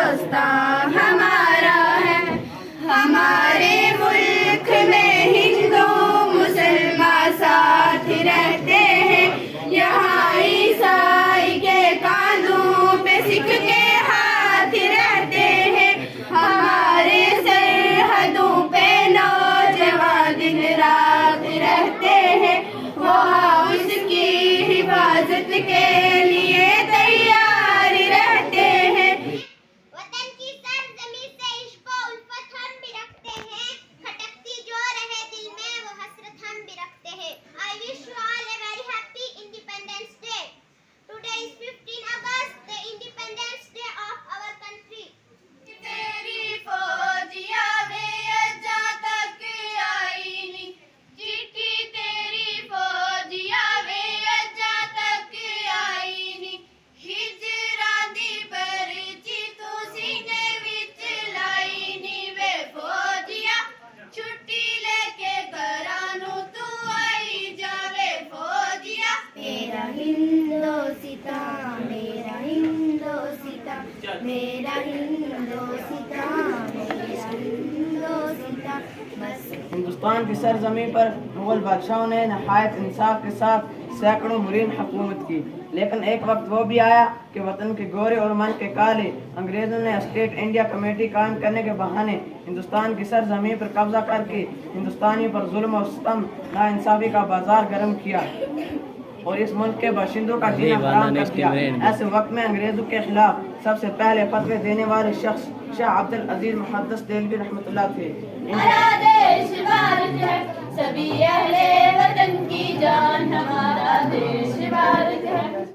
हिंदुस्तान हमारा है। हमारे मुल्क में हिंदू मुसलमान साथ रहते हैं। यहाँ ईसाई के कांधों पे सिख के हाथ रहते हैं। हमारे सरहदों पे नौजवान दिन रात रहते हैं। वहाँ उसकी हिफाजत के लिए तैयार रहते हैं। वतन की सरजमीं से इश्क और उल्फत हम भी रखते हैं। खटकती जो रहे दिल में वो हसरत हम भी रखते हैं। I wish you all a very happy Independence Day. Today is 15 August, the Independence Day of our country. तेरी फौजिया में अजा तक आई नी, चिट्ठी तेरी फौजिया में अजा तक आई नी। हिजरा दी पर्ची तू सीने विच लाई नी। वे फौजिया छुट्टी लेके घरां नू तू आई जावे फौजिया। मेरा हिंदोसिता, मेरा हिंदोसिता, मेरा हिंदोसिता, मेरा हिंदोसिता। बस हिंदुस्तान की सरजमीं पर मुगल बादशाहों ने नहायत इंसाफ के साथ सैकड़ों मुरीन हुकूमत की, लेकिन एक वक्त वो भी आया कि वतन के गोरे और मन के काले अंग्रेजों ने स्टेट इंडिया कमेटी कायम करने के बहाने हिंदुस्तान की सरजमीं पर कब्जा करके हिंदुस्तानियों पर जुल्म और सितम नाइंसाफी का बाजार गर्म किया और इस मुल्क के बाशिंदों का जीना हराम कर दिया। ऐसे वक्त में अंग्रेजों के खिलाफ सबसे पहले फतवे देने वाले शख्स शाह अब्दुल अजीज मुहद्दिस देलवी रहमतुल्लाह थे। हमारा देश भारत है, सभी अहले वतन की जान। हमारा देश भारत है।